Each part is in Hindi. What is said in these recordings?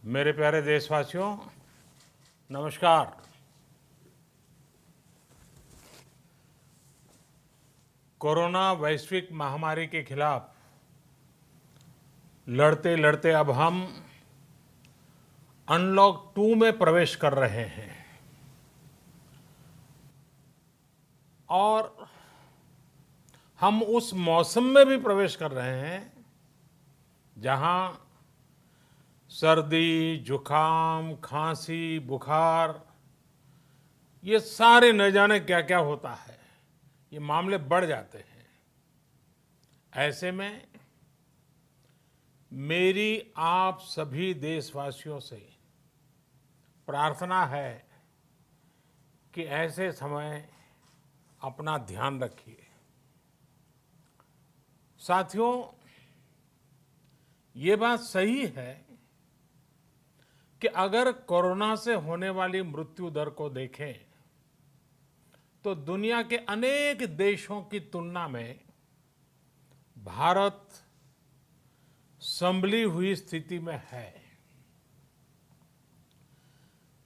मेरे प्यारे देशवासियों, नमस्कार। कोरोना वैश्विक महामारी के खिलाफ लड़ते लड़ते अब हम अनलॉक 2 में प्रवेश कर रहे हैं और हम उस मौसम में भी प्रवेश कर रहे हैं जहां सर्दी, जुकाम, खांसी, बुखार ये सारे न जाने क्या क्या होता है, ये मामले बढ़ जाते हैं। ऐसे में मेरी आप सभी देशवासियों से प्रार्थना है कि ऐसे समय अपना ध्यान रखिए। साथियों, ये बात सही है कि अगर कोरोना से होने वाली मृत्यु दर को देखें तो दुनिया के अनेक देशों की तुलना में भारत संभली हुई स्थिति में है।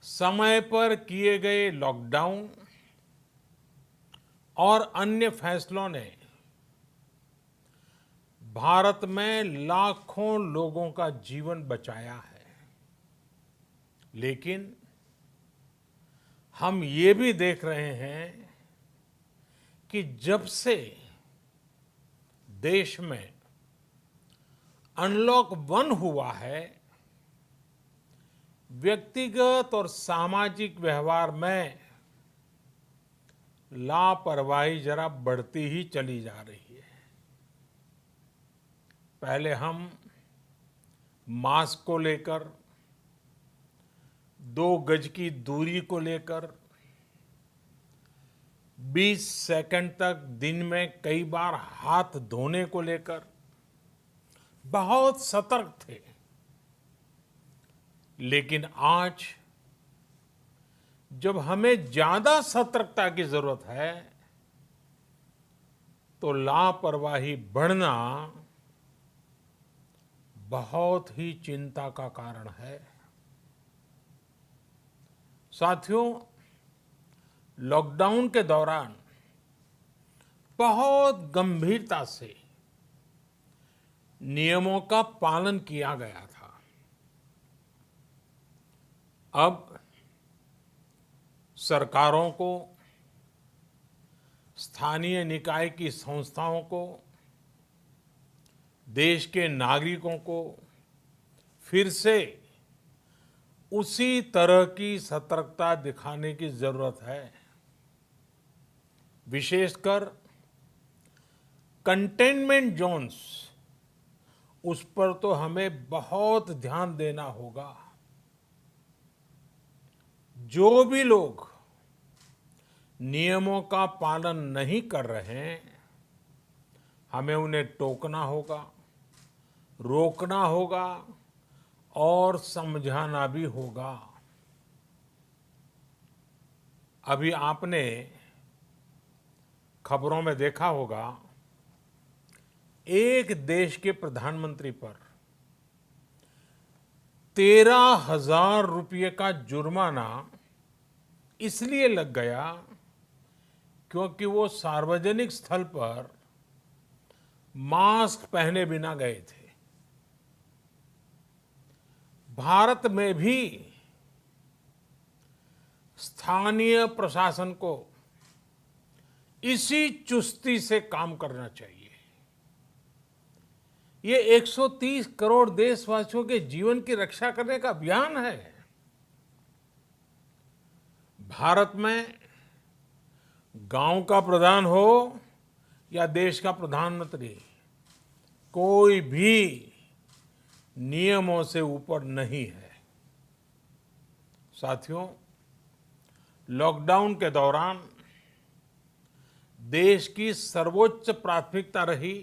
समय पर किए गए लॉकडाउन और अन्य फैसलों ने भारत में लाखों लोगों का जीवन बचाया है, लेकिन हम ये भी देख रहे हैं कि जब से देश में अनलॉक 1 हुआ है, व्यक्तिगत और सामाजिक व्यवहार में लापरवाही जरा बढ़ती ही चली जा रही है। पहले हम मास्क को लेकर, 2 गज की दूरी को लेकर 20 सेकंड तक दिन में कई बार हाथ धोने को लेकर बहुत सतर्क थे, लेकिन आज जब हमें ज्यादा सतर्कता की जरूरत है तो लापरवाही बढ़ना बहुत ही चिंता का कारण है। साथियों, लॉकडाउन के दौरान बहुत गंभीरता से नियमों का पालन किया गया था। अब सरकारों को, स्थानीय निकाय की संस्थाओं को, देश के नागरिकों को फिर से उसी तरह की सतर्कता दिखाने की जरूरत है। विशेषकर कंटेनमेंट जोन्स, उस पर तो हमें बहुत ध्यान देना होगा। जो भी लोग नियमों का पालन नहीं कर रहे हैं, हमें उन्हें टोकना होगा, रोकना होगा और समझाना भी होगा। अभी आपने खबरों में देखा होगा, एक देश के प्रधानमंत्री पर 13,000 रुपये का जुर्माना इसलिए लग गया क्योंकि वो सार्वजनिक स्थल पर मास्क पहने बिना गए थे। भारत में भी स्थानीय प्रशासन को इसी चुस्ती से काम करना चाहिए। ये 130 करोड़ देशवासियों के जीवन की रक्षा करने का अभियान है। भारत में गांव का प्रधान हो या देश का प्रधानमंत्री, कोई भी नियमों से ऊपर नहीं है। साथियों, लॉकडाउन के दौरान देश की सर्वोच्च प्राथमिकता रही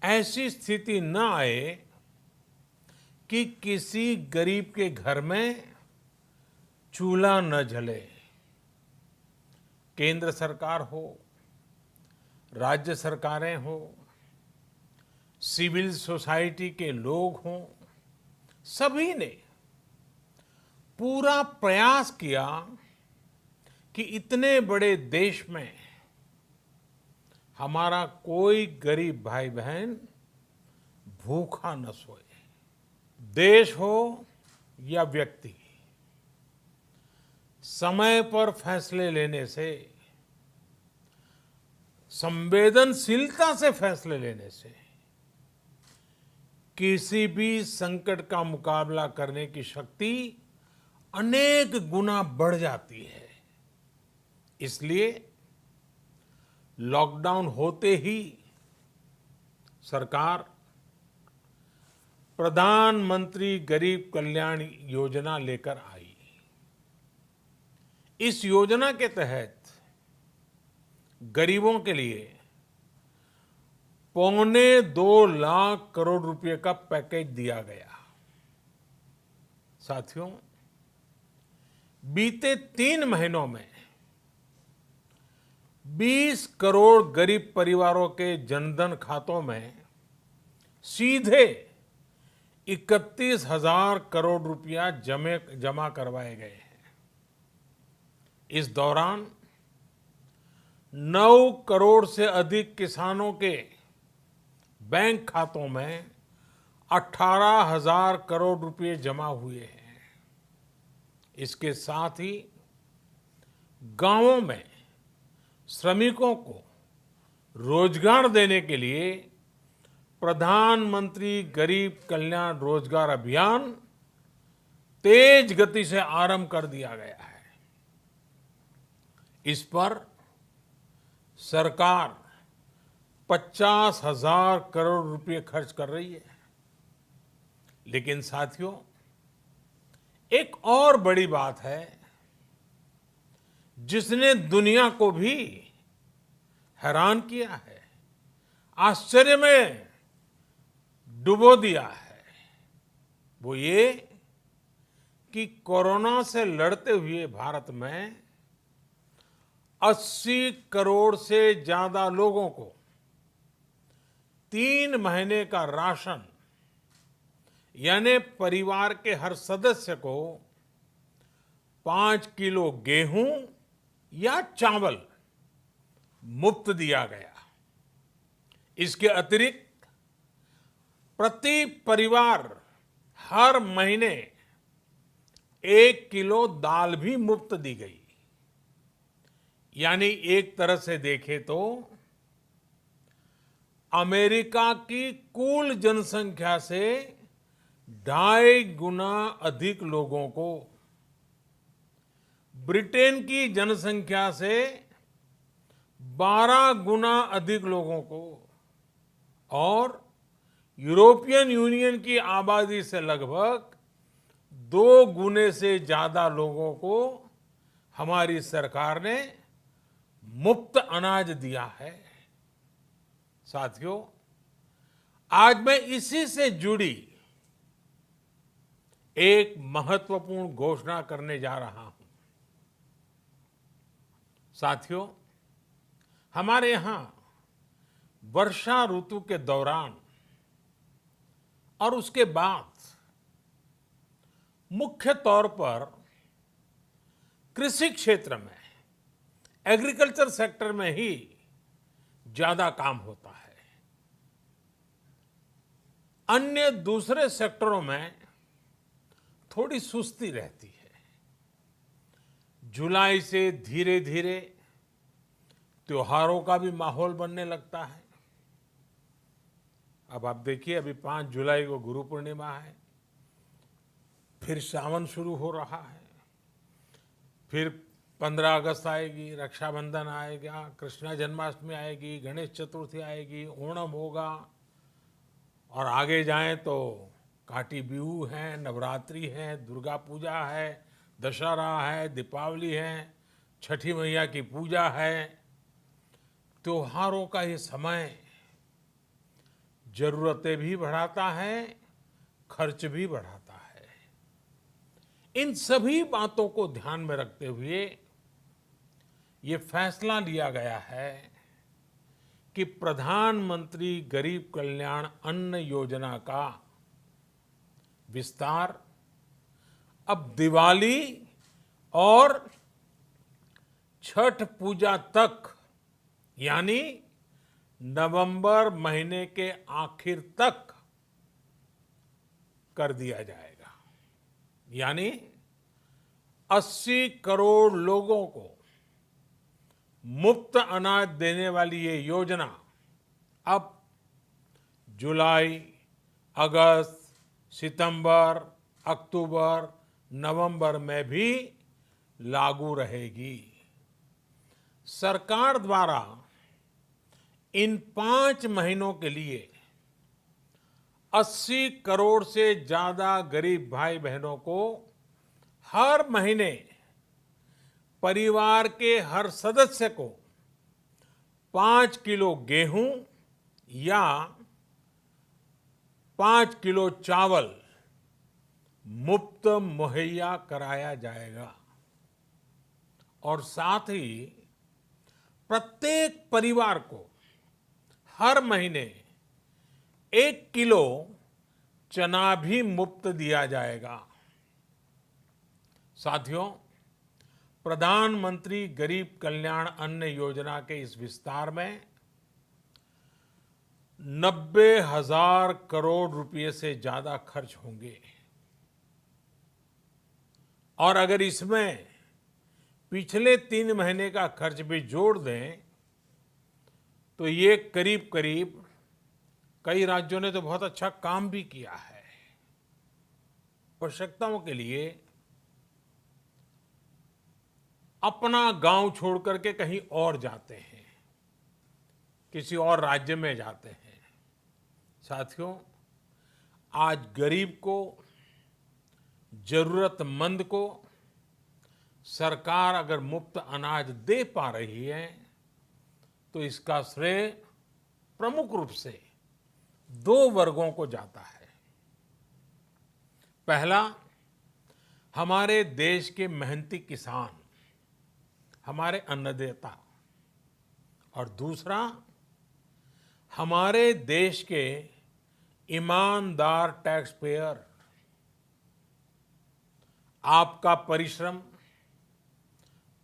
ऐसी स्थिति न आए कि किसी गरीब के घर में चूल्हा न जले। केंद्र सरकार हो, राज्य सरकारें हो, सिविल सोसाइटी के लोग हों, सभी ने पूरा प्रयास किया कि इतने बड़े देश में हमारा कोई गरीब भाई बहन भूखा न सोए। देश हो या व्यक्ति, समय पर फैसले लेने से, संवेदनशीलता से फैसले लेने से किसी भी संकट का मुकाबला करने की शक्ति अनेक गुना बढ़ जाती है। इसलिए लॉकडाउन होते ही सरकार प्रधानमंत्री गरीब कल्याण योजना लेकर आई। इस योजना के तहत गरीबों के लिए 2.25 लाख करोड़ रुपए का पैकेज दिया गया। साथियों, बीते 3 महीनों में 20 करोड़ गरीब परिवारों के जनधन खातों में सीधे 31,000 करोड़ रुपया जमा करवाए गए हैं। इस दौरान 9 करोड़ से अधिक किसानों के बैंक खातों में 18,000 करोड़ रुपए जमा हुए हैं। इसके साथ ही गांवों में श्रमिकों को रोजगार देने के लिए प्रधानमंत्री गरीब कल्याण रोजगार अभियान तेज गति से आरंभ कर दिया गया है। इस पर सरकार 50,000 करोड़ रुपए खर्च कर रही है। लेकिन साथियों, एक और बड़ी बात है जिसने दुनिया को भी हैरान किया है, आश्चर्य में डुबो दिया है। वो ये कि कोरोना से लड़ते हुए भारत में 80 करोड़ से ज्यादा लोगों को 3 महीने का राशन, यानी परिवार के हर सदस्य को 5 किलो गेहूं या चावल मुफ्त दिया गया। इसके अतिरिक्त प्रति परिवार हर महीने 1 किलो दाल भी मुफ्त दी गई। यानी एक तरह से देखें तो अमेरिका की कुल जनसंख्या से 2.5 गुना अधिक लोगों को, ब्रिटेन की जनसंख्या से 12 गुना अधिक लोगों को और यूरोपियन यूनियन की आबादी से लगभग 2 गुने से ज्यादा लोगों को हमारी सरकार ने मुफ्त अनाज दिया है। साथियों, आज मैं इसी से जुड़ी एक महत्वपूर्ण घोषणा करने जा रहा हूं। साथियों, हमारे यहां वर्षा ऋतु के दौरान और उसके बाद मुख्य तौर पर कृषि क्षेत्र में, एग्रीकल्चर सेक्टर में ही ज्यादा काम होता है। अन्य दूसरे सेक्टरों में थोड़ी सुस्ती रहती है। जुलाई से धीरे धीरे त्योहारों का भी माहौल बनने लगता है। अब आप देखिए, अभी 5 जुलाई को गुरु पूर्णिमा है, फिर सावन शुरू हो रहा है, फिर 15 अगस्त आएगी, रक्षाबंधन आएगा, कृष्ण जन्माष्टमी आएगी, गणेश चतुर्थी आएगी, ओणम होगा और आगे जाएं तो काटी बिहू है, नवरात्रि है, दुर्गा पूजा है, दशहरा है, दीपावली है, छठी मैया की पूजा है। त्योहारों का ये समय जरूरतें भी बढ़ाता है, खर्च भी बढ़ाता है। इन सभी बातों को ध्यान में रखते हुए ये फैसला लिया गया है कि प्रधानमंत्री गरीब कल्याण अन्न योजना का विस्तार अब दिवाली और छठ पूजा तक, यानी नवंबर महीने के आखिर तक कर दिया जाएगा। यानी 80 करोड़ लोगों को मुफ्त अनाज देने वाली ये योजना अब जुलाई, अगस्त, सितंबर, अक्टूबर, नवंबर में भी लागू रहेगी। सरकार द्वारा इन 5 महीनों के लिए 80 करोड़ से ज्यादा गरीब भाई बहनों को हर महीने परिवार के हर सदस्य को 5 किलो गेहूं या 5 किलो चावल मुफ्त मुहैया कराया जाएगा। और साथ ही प्रत्येक परिवार को हर महीने 1 किलो चना भी मुफ्त दिया जाएगा। साथियों, प्रधानमंत्री गरीब कल्याण अन्न योजना के इस विस्तार में 90,000 करोड़ रुपए से ज्यादा खर्च होंगे। और अगर इसमें पिछले 3 महीने का खर्च भी जोड़ दें तो ये करीब करीब, कई राज्यों ने तो बहुत अच्छा काम भी किया है, आवश्यकताओं के लिए अपना गांव छोड़ करके कहीं और जाते हैं, किसी और राज्य में जाते हैं। साथियों, आज गरीब को, जरूरतमंद को सरकार अगर मुफ्त अनाज दे पा रही है तो इसका श्रेय प्रमुख रूप से 2 वर्गों को जाता है। पहला, हमारे देश के मेहनती किसान, हमारे अन्नदाता, और दूसरा, हमारे देश के ईमानदार टैक्स पेयर। आपका परिश्रम,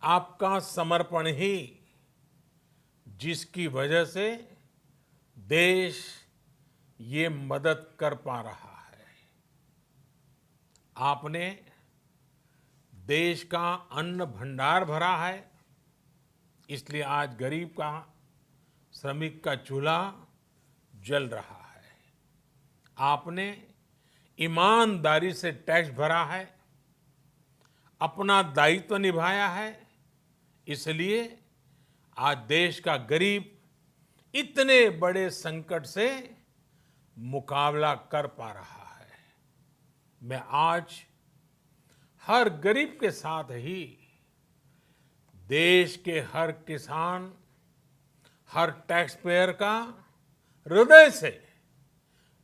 आपका समर्पण ही जिसकी वजह से देश ये मदद कर पा रहा है। आपने देश का अन्न भंडार भरा है, इसलिए आज गरीब का, श्रमिक का चूल्हा जल रहा है। आपने ईमानदारी से टैक्स भरा है, अपना दायित्व निभाया है, इसलिए आज देश का गरीब इतने बड़े संकट से मुकाबला कर पा रहा है। मैं आज हर गरीब के साथ ही देश के हर किसान, हर टैक्स पेयर का हृदय से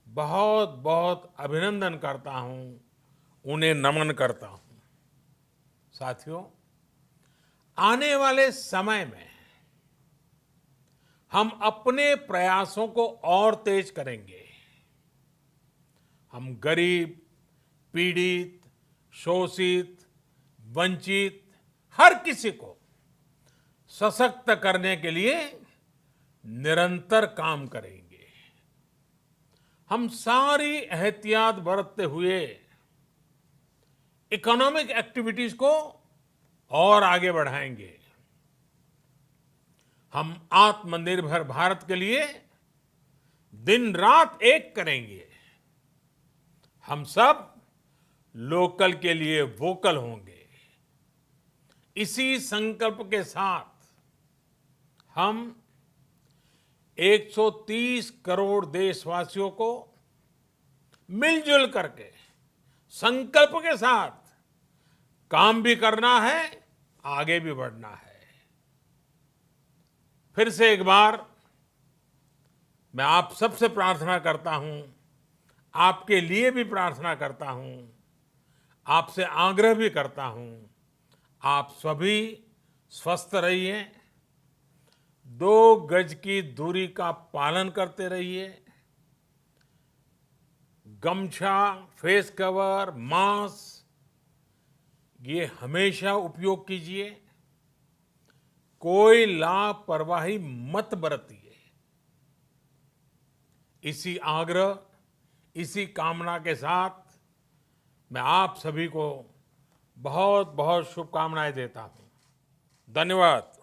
बहुत बहुत अभिनंदन करता हूं, उन्हें नमन करता हूं। साथियों, आने वाले समय में हम अपने प्रयासों को और तेज करेंगे। हम गरीब, पीड़ित, शोषित, वंचित हर किसी को सशक्त करने के लिए निरंतर काम करेंगे। हम सारी एहतियात बरतते हुए इकोनॉमिक एक्टिविटीज को और आगे बढ़ाएंगे। हम आत्मनिर्भर भारत के लिए दिन रात एक करेंगे। हम सब लोकल के लिए वोकल होंगे। इसी संकल्प के साथ हम 130 करोड़ देशवासियों को मिलजुल करके संकल्प के साथ काम भी करना है, आगे भी बढ़ना है। फिर से एक बार मैं आप सबसे प्रार्थना करता हूं, आपके लिए भी प्रार्थना करता हूं, आपसे आग्रह भी करता हूं, आप सभी स्वस्थ रहिए, 2 गज की दूरी का पालन करते रहिए, गमछा, फेस कवर, मास्क ये हमेशा उपयोग कीजिए। कोई लापरवाही मत बरतिए। इसी आग्रह, इसी कामना के साथ मैं आप सभी को बहुत बहुत शुभकामनाएं देता हूं। धन्यवाद।